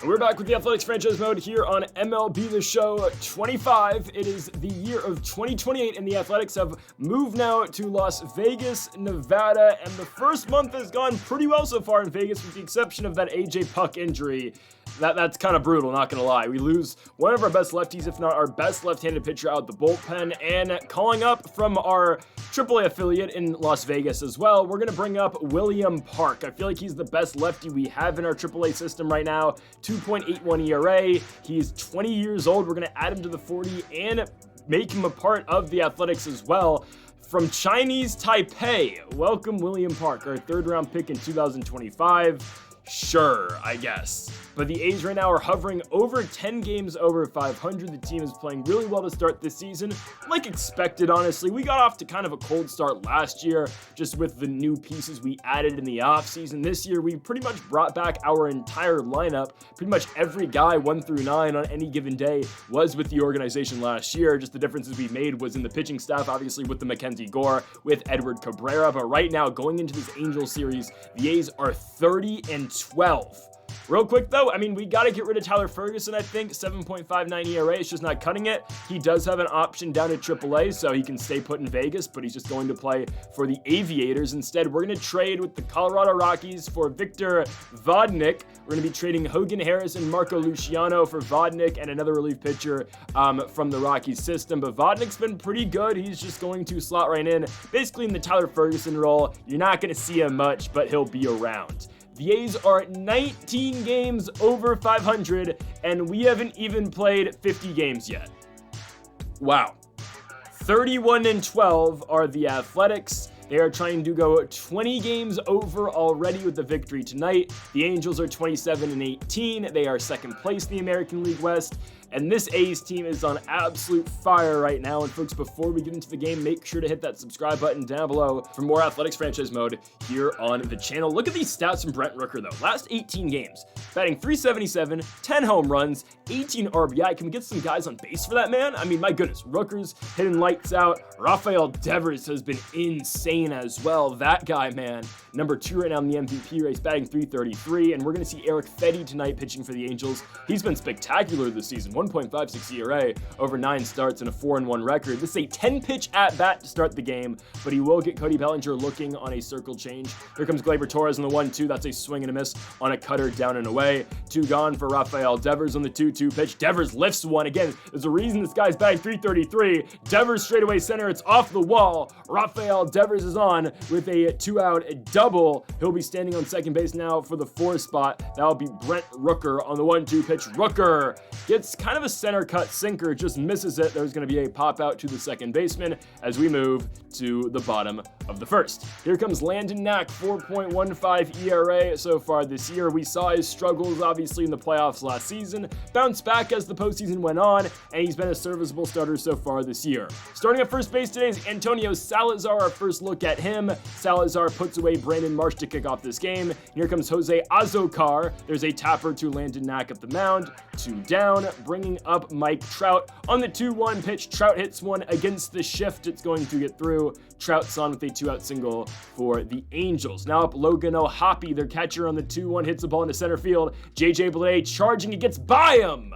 We're back with the Athletics franchise mode here on MLB The Show 25. It is the year of 2028, and the Athletics have moved now to Las Vegas, Nevada, and the first month has gone pretty well so far in Vegas, with the exception of that AJ Puck injury. That's kind of brutal, not gonna lie. We lose one of our best lefties, if not our best left-handed pitcher out the bullpen, and calling up from our AAA affiliate in Las Vegas as well, we're gonna bring up William Park. I feel like he's the best lefty we have in our AAA system right now. 2.81 ERA. He's 20 years old. We're gonna add him to the 40 and make him a part of the Athletics as well. From Chinese Taipei, welcome William Park, our third-round pick in 2025. Sure, I guess. But the A's right now are hovering over 10 games over 500. The team is playing really well to start this season, like expected, honestly. We got off to kind of a cold start last year, just with the new pieces we added in the offseason. This year, we pretty much brought back our entire lineup. Pretty much every guy 1 through 9 on any given day was with the organization last year. Just the differences we made was in the pitching staff, obviously with the Mackenzie Gore, with Edward Cabrera. But right now, going into this Angels series, the A's are 30-12. Real quick though, I mean, we got to get rid of Tyler Ferguson, I think. 7.59 ERA, it's just not cutting it. He does have an option down at AAA, so he can stay put in Vegas, but he's just going to play for the Aviators. Instead, we're going to trade with the Colorado Rockies for Victor Vodnik. We're going to be trading Hogan Harris and Marco Luciano for Vodnik and another relief pitcher from the Rockies system. But Vodnik's been pretty good. He's just going to slot right in, basically in the Tyler Ferguson role. You're not going to see him much, but he'll be around. The A's are 19 games over 500, and we haven't even played 50 games yet. Wow. 31-12 are the Athletics. They are trying to go 20 games over already with the victory tonight. The Angels are 27-18. They are second place in the American League West. And this A's team is on absolute fire right now. And folks, before we get into the game, make sure to hit that subscribe button down below for more Athletics franchise mode here on the channel. Look at these stats from Brent Rooker, though. Last 18 games, batting .377, 10 home runs, 18 RBI. Can we get some guys on base for that, man? I mean, my goodness, Rooker's hitting lights out. Rafael Devers has been insane as well. That guy, man, number 2 right now in the MVP race, batting .333. And we're going to see Eric Fetty tonight pitching for the Angels. He's been spectacular this season. 1.56 ERA over 9 starts and a 4-1 record. This is a 10-pitch at-bat to start the game, but he will get Cody Bellinger looking on a circle change. Here comes Gleyber Torres on the 1-2. That's a swing and a miss on a cutter down and away. 2 gone for Rafael Devers on the 2-2 pitch. Devers lifts one. Again, there's a reason this guy's batting .333. Devers straightaway center. It's off the wall. Rafael Devers is on with a 2-out double. He'll be standing on second base now for the 4 spot. That'll be Brent Rooker on the 1-2 pitch. Rooker gets kind of a center cut sinker, just misses it. There's going to be a pop out to the second baseman as we move to the bottom of the first. Here comes Landon Knack, 4.15 ERA so far this year. We saw his struggles obviously in the playoffs last season, bounced back as the postseason went on, and he's been a serviceable starter so far this year. Starting at first base today is Antonio Salazar. Our first look at him. Salazar puts away Brandon Marsh to kick off this game. Here comes Jose Azocar. There's a tapper to Landon Knack at the mound. 2 down, bringing up Mike Trout on the 2-1 pitch. Trout hits one against the shift. It's going to get through. Trout's on with a 2-out single for the Angels. Now up Logan O'Hoppe, their catcher, on the 2-1, hits the ball into center field. JJ Bleday charging, it gets by him.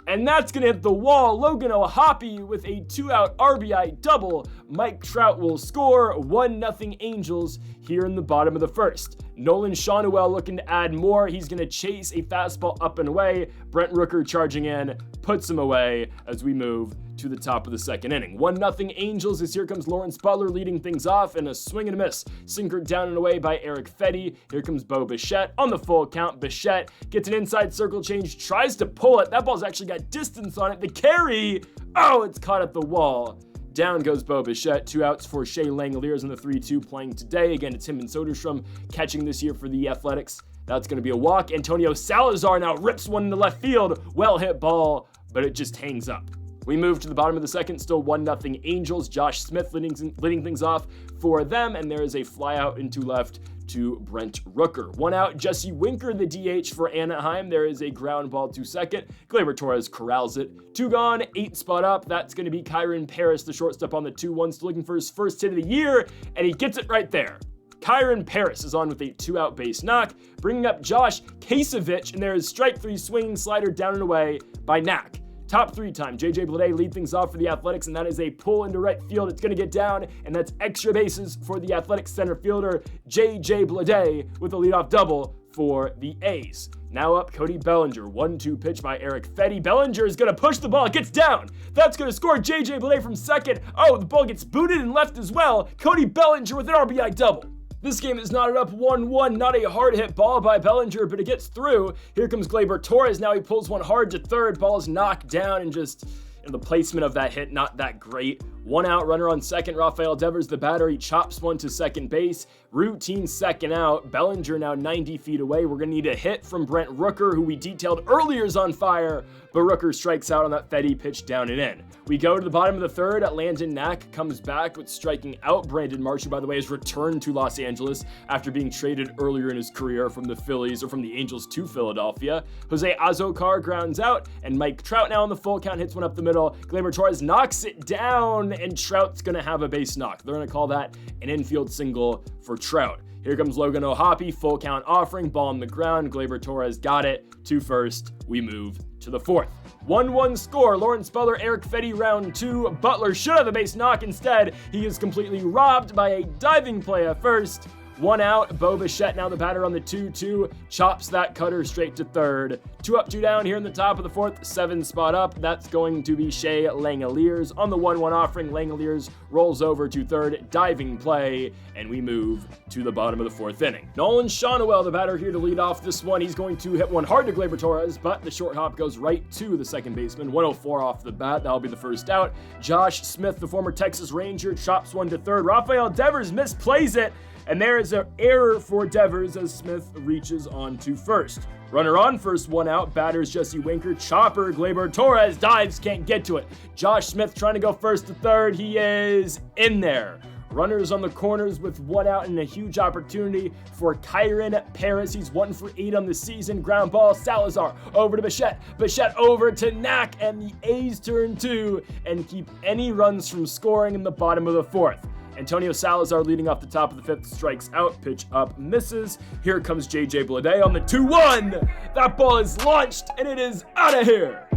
And that's going to hit the wall. Logan O'Hoppe with a 2-out RBI double. Mike Trout will score. 1-0 Angels here in the bottom of the first. Nolan Shawnuel looking to add more. He's going to chase a fastball up and away. Brent Rooker charging in, puts him away as we move to the top of the second inning. 1-0 Angels as here comes Lawrence Butler leading things off, and a swing and a miss. Sinkered down and away by Eric Fetty. Here comes Bo Bichette on the full count. Bichette gets an inside circle change, tries to pull it. That ball's actually got distance on it. The carry, oh, it's caught at the wall. Down goes Bo Bichette. 2 outs for Shea Langoliers in the 3-2 playing today. Again, it's him and Soderstrom catching this year for the Athletics. That's going to be a walk. Antonio Salazar now rips one in the left field. Well hit ball, but it just hangs up. We move to the bottom of the second, still 1-0 Angels. Josh Smith leading things off for them, and there is a fly out into left to Brent Rooker. 1 out, Jesse Winker, the DH for Anaheim. There is a ground ball to second. Gleyber Torres corrals it. 2 gone, 8 spot up. That's going to be Kyron Paris, the shortstop on the 2-1, still looking for his first hit of the year, and he gets it right there. Kyron Paris is on with a 2-out base knock, bringing up Josh Kasevich, and there is strike 3 swinging slider down and away by Knack. Top 3 time, JJ Bleday lead things off for the Athletics, and that is a pull into right field. It's going to get down, and that's extra bases for the Athletics center fielder, JJ Bleday, with a leadoff double for the A's. Now up, Cody Bellinger. 1-2 pitch by Eric Fetty. Bellinger is going to push the ball. It gets down. That's going to score JJ Bleday from second. Oh, the ball gets booted and left as well. Cody Bellinger with an RBI double. This game is knotted up 1-1, not a hard hit ball by Bellinger, but it gets through. Here comes Gleyber Torres. Now he pulls one hard to third. Ball is knocked down, and just the placement of that hit, not that great. 1 out, runner on second. Rafael Devers, the batter, he chops one to second base. Routine second out. Bellinger now 90 feet away. We're going to need a hit from Brent Rooker, who we detailed earlier is on fire, but Rooker strikes out on that Fetty pitch down and in. We go to the bottom of the third. Landon Knack comes back with striking out Brandon Marsh, who, by the way, has returned to Los Angeles after being traded earlier in his career from the Phillies, or from the Angels to Philadelphia. Jose Azocar grounds out, and Mike Trout now on the full count hits one up the middle. Gleyber Torres knocks it down, and Trout's going to have a base knock. They're going to call that an infield single for Trout. Here comes Logan O'Hoppe, full count offering, ball on the ground. Gleyber Torres got it to first. We move to the fourth. 1-1 score. Lawrence Butler, Eric Fetty, round 2. Butler should have a base knock. Instead, he is completely robbed by a diving play at first. 1 out. Bo Bichette, now the batter on the 2-2, chops that cutter straight to third. 2 up, 2 down here in the top of the fourth. 7 spot up. That's going to be Shea Langeliers. On the 1-1 offering, Langeliers rolls over to third. Diving play, and we move to the bottom of the fourth inning. Nolan Shawnuel, the batter here to lead off this one. He's going to hit one hard to Gleyber Torres, but the short hop goes right to the second baseman. 104 off the bat. That'll be the first out. Josh Smith, the former Texas Ranger, chops one to third. Rafael Devers misplays it, and there is an error for Devers as Smith reaches on to first. Runner on first, 1 out. Batters Jesse Winker. Chopper, Gleyber Torres dives, can't get to it. Josh Smith trying to go first to third. He is in there. Runners on the corners with 1 out and a huge opportunity for Kyron Paris. He's 1 for 8 on the season. Ground ball, Salazar over to Bichette. Bichette over to Knack, and the A's turn 2 and keep any runs from scoring in the bottom of the fourth. Antonio Salazar leading off the top of the fifth, strikes out, pitch up, misses. Here comes JJ Bleday on the 2-1. That ball is launched, and it is out of here.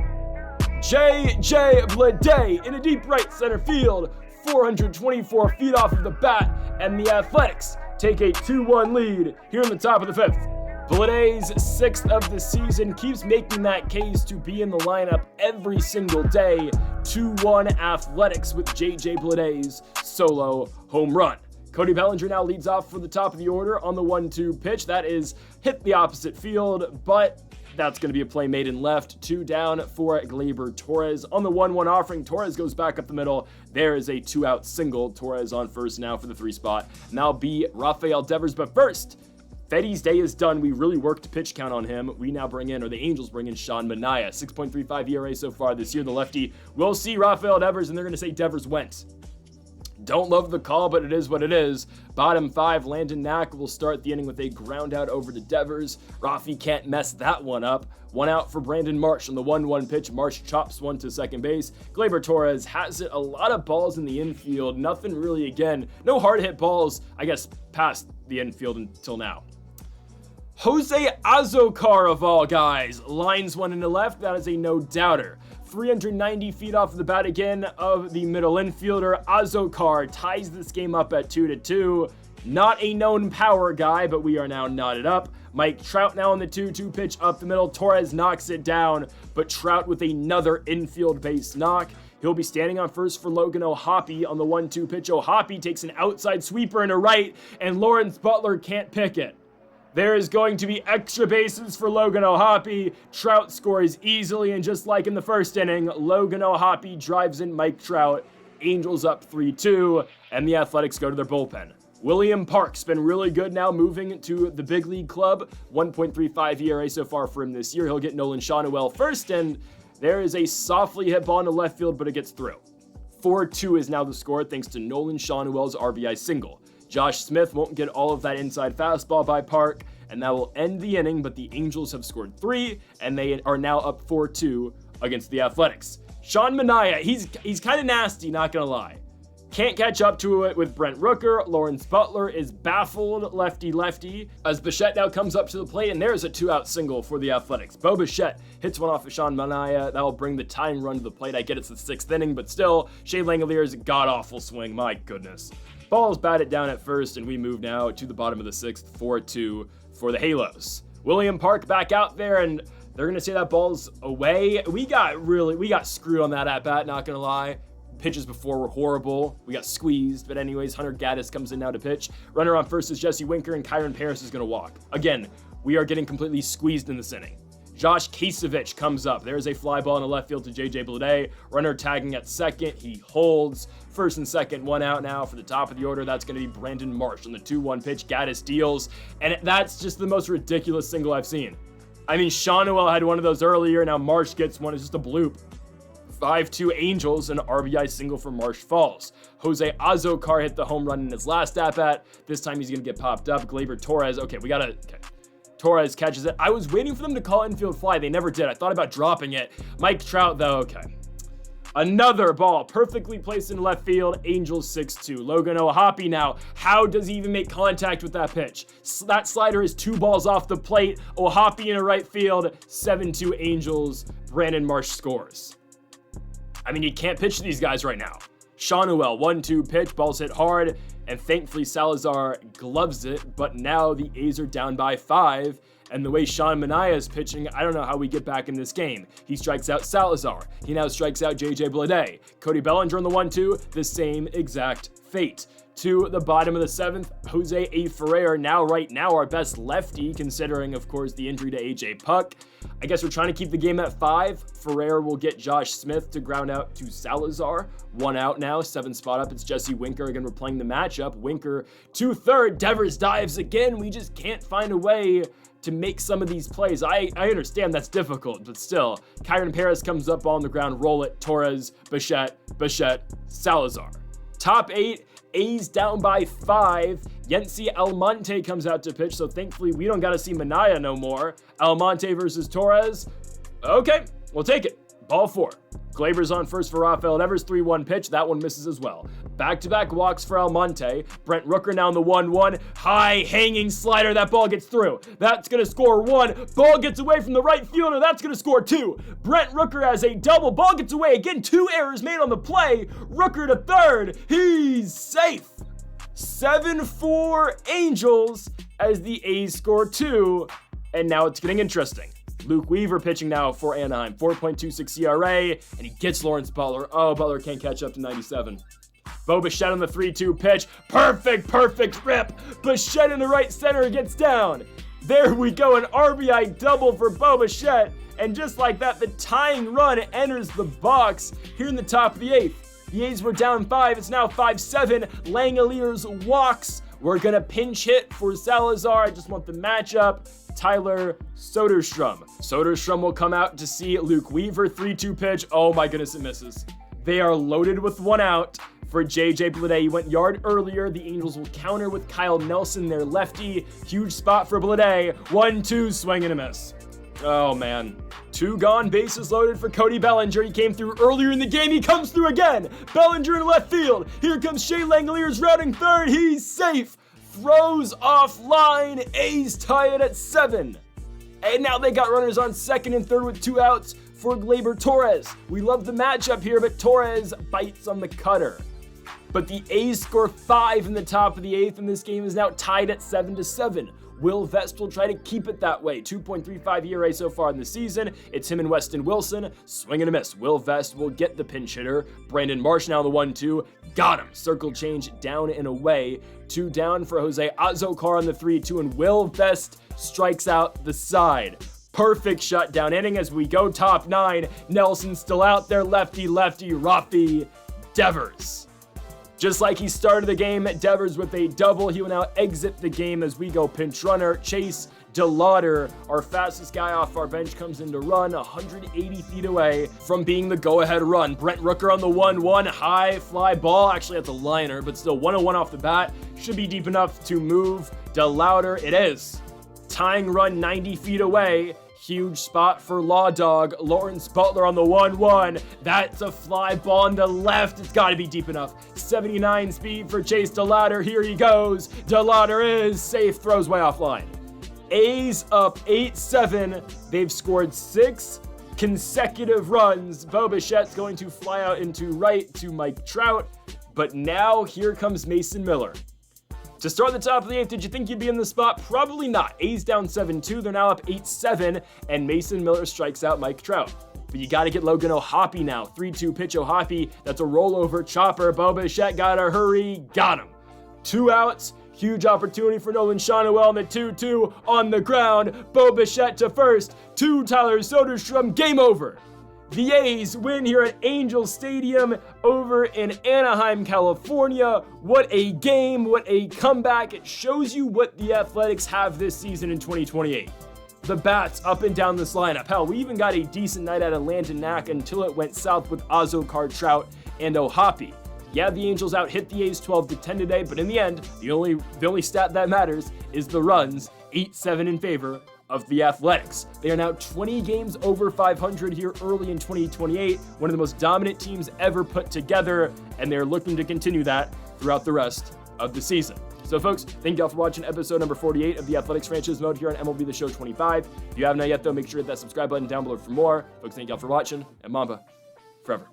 JJ Bleday in a deep right center field, 424 feet off of the bat, and the Athletics take a 2-1 lead here in the top of the fifth. Bleday's 6th of the season keeps making that case to be in the lineup every single day. 2-1 Athletics with JJ Bleday's solo home run. Cody Bellinger now leads off for the top of the order on the 1-2 pitch. That is hit the opposite field, but that's going to be a play made in left. 2 down for Gleyber Torres. On the 1-1 offering, Torres goes back up the middle. There is a 2-out single. Torres on first now for the 3 spot. Now be Rafael Devers, but first, Fetty's day is done. We really worked pitch count on him. We now bring in, or the Angels bring in, Sean Manaea. 6.35 ERA so far this year. The lefty will see Rafael Devers, and they're going to say Devers went. Don't love the call, but it is what it is. Bottom 5, Landon Knack will start the inning with a ground out over to Devers. Rafi can't mess that one up. 1 out for Brandon Marsh on the 1-1 pitch. Marsh chops one to second base. Gleyber Torres has it. A lot of balls in the infield. Nothing really, again, no hard hit balls, I guess, past the infield until now. Jose Azocar, of all guys, lines one into left. That is a no-doubter. 390 feet off the bat again of the middle infielder. Azocar ties this game up at 2-2. Not a known power guy, but we are now knotted up. Mike Trout now on the 2-2 pitch up the middle. Torres knocks it down, but Trout with another infield base knock. He'll be standing on first for Logan O'Hoppe on the 1-2 pitch. O'Hoppe takes an outside sweeper into right, and Lawrence Butler can't pick it. There is going to be extra bases for Logan O'Hoppe. Trout scores easily, and just like in the first inning, Logan O'Hoppe drives in Mike Trout. Angels up 3-2, and the Athletics go to their bullpen. William Park's been really good now, moving to the big league club. 1.35 ERA so far for him this year. He'll get Nolan Shawnuel first, and there is a softly hit ball into left field, but it gets through. 4-2 is now the score thanks to Nolan Shawnuel's RBI single. Josh Smith won't get all of that inside fastball by Park, and that will end the inning, but the Angels have scored 3, and they are now up 4-2 against the Athletics. Sean Manaea, he's kind of nasty, not gonna lie. Can't catch up to it with Brent Rooker. Lawrence Butler is baffled lefty as Bichette now comes up to the plate, and there's a 2-out single for the Athletics. Bo Bichette hits one off of Sean Manaea. That'll bring the tying run to the plate. I get it's the 6th inning, but still, Shea Langelier's god-awful swing. My goodness. Ball's batted down at first, and we move now to the bottom of the 6th, 4-2 for the Halos. William Park back out there, and they're going to say that ball's away. We got screwed on that at-bat, not going to lie. Pitches before were horrible. We got squeezed, but anyways, Hunter Gaddis comes in now to pitch. Runner on first is Jesse Winker, and Kyron Paris is going to walk. Again, we are getting completely squeezed in this inning. Josh Kasevich comes up. There's a fly ball in the left field to JJ Bleday. Runner tagging at second. He holds. First and second, 1 out now for the top of the order. That's going to be Brandon Marsh on the 2-1 pitch. Gaddis deals, and that's just the most ridiculous single I've seen. I mean, Shawnuel had one of those earlier. Now Marsh gets one. It's just a bloop. 5-2 Angels, an RBI single for Marsh falls. Jose Azocar hit the home run in his last at-bat. This time he's going to get popped up. Gleyber Torres, Torres catches it. I was waiting for them to call infield fly. They never did. I thought about dropping it. Mike Trout, though, okay. Another ball perfectly placed in left field. Angels 6-2. Logan O'Hoppe now. How does he even make contact with that pitch? That slider is 2 balls off the plate. O'Hoppe in a right field. 7-2 Angels. Brandon Marsh scores. I mean, you can't pitch to these guys right now. Shawnuel, 1-2 pitch, ball's hit hard, and thankfully Salazar gloves it, but now the A's are down by 5, and the way Sean Manaea is pitching, I don't know how we get back in this game. He strikes out Salazar. He now strikes out JJ Bleday. Cody Bellinger on the 1-2, the same exact fate. To the bottom of the 7th, Jose A. Ferrer, right now our best lefty, considering, of course, the injury to A.J. Puck. I guess we're trying to keep the game at 5. Ferrer will get Josh Smith to ground out to Salazar. 1 out now, 7th spot up. It's Jesse Winker. Again, we're playing the matchup. Winker to third. Devers dives again. We just can't find a way to make some of these plays. I understand that's difficult, but still. Kyron Paris comes up on the ground. Roll it. Torres, Bichette, Salazar. Top 8. A's down by 5. Yency Almonte comes out to pitch, so thankfully we don't got to see Manaea no more. Almonte versus Torres. Okay, we'll take it. Ball 4. Gleyber's on first for Rafael Devers. 3-1 pitch. That one misses as well. Back-to-back walks for Almonte. Brent Rooker now in the 1-1. High hanging slider. That ball gets through. That's going to score 1. Ball gets away from the right fielder. That's going to score 2. Brent Rooker has a double. Ball gets away. Again, 2 errors made on the play. Rooker to third. He's safe. 7-4 Angels as the A's score 2. And now it's getting interesting. Luke Weaver pitching now for Anaheim. 4.26 ERA, and he gets Lawrence Butler. Oh, Butler can't catch up to 97. Bo Bichette on the 3-2 pitch. Perfect rip. Bichette in the right center gets down. There we go, an RBI double for Bo Bichette. And just like that, the tying run enters the box here in the top of the 8th. The A's were down 5. It's now 5-7. Langeliers walks. We're going to pinch hit for Salazar. I just want the matchup. Tyler Soderstrom. Soderstrom will come out to see Luke Weaver. 3-2 pitch. Oh my goodness, it misses. They are loaded with 1 out for JJ Bleday. He went yard earlier. The Angels will counter with Kyle Nelson, their lefty. Huge spot for Bleday. 1-2, swing and a miss. Oh man. 2 gone, bases loaded for Cody Bellinger. He came through earlier in the game. He comes through again. Bellinger in left field. Here comes Shea Langeliers routing third. He's safe. Throws offline. A's tie it at 7. And now they got runners on second and third with 2 outs for Gleyber Torres. We love the matchup here, but Torres bites on the cutter. But the A's score 5 in the top of the 8th, and this game is now tied at 7-7. Will Vest will try to keep it that way. 2.35 ERA so far in the season. It's him and Weston Wilson. Swing and a miss. Will Vest will get the pinch hitter. Brandon Marsh now the 1-2. Got him. Circle change down and away. 2 down for Jose Azocar on the 3-2, and Will Vest strikes out the side. Perfect shutdown inning as we go top 9. Nelson still out there. Lefty, Rafi Devers. Just like he started the game, Devers with a double. He will now exit the game as we go pinch runner. Chase DeLauder, our fastest guy off our bench, comes in to run 180 feet away from being the go-ahead run. Brent Rooker on the 1-1, high fly ball. Actually, that's a liner, but still 101 off the bat. Should be deep enough to move DeLauder. It is. Tying run 90 feet away. Huge spot for Law Dog. Lawrence Butler on the 1-1. That's a fly ball on the left. It's got to be deep enough. 79 speed for Chase DeLauder. Here he goes. DeLauder is safe. Throws way offline. A's up 8-7. They've scored 6 consecutive runs. Bo Bichette's going to fly out into right to Mike Trout. But now here comes Mason Miller. To start the top of the 8th, did you think you'd be in the spot? Probably not. A's down 7-2. They're now up 8-7, and Mason Miller strikes out Mike Trout. But you got to get Logan O'Hoppe now. 3-2 pitch O'Hoppe. That's a rollover chopper. Bo Bichette got to hurry. Got him. 2 outs. Huge opportunity for Nolan Shonowell on the 2-2 on the ground. Bo Bichette to first. 2 Tyler Soderstrom. Game over. The A's win here at Angel Stadium over in Anaheim, California. What a game, what a comeback. It shows you what the Athletics have this season in 2028. The bats up and down this lineup. Hell, we even got a decent night out of Landon Knack until it went south with Ozokar Trout and O'Hoppe. Yeah, the Angels out hit the A's 12-10 today, but in the end, the only stat that matters is the runs, 8-7 in favor of the Athletics. They are now 20 games over 500 here early in 2028, one of the most dominant teams ever put together, and they're looking to continue that throughout the rest of the season. So folks, thank y'all for watching episode number 48 of the Athletics Franchise Mode here on MLB The Show 25. If you haven't yet though, make sure to hit that subscribe button down below for more. Folks, thank y'all for watching, and Mamba forever.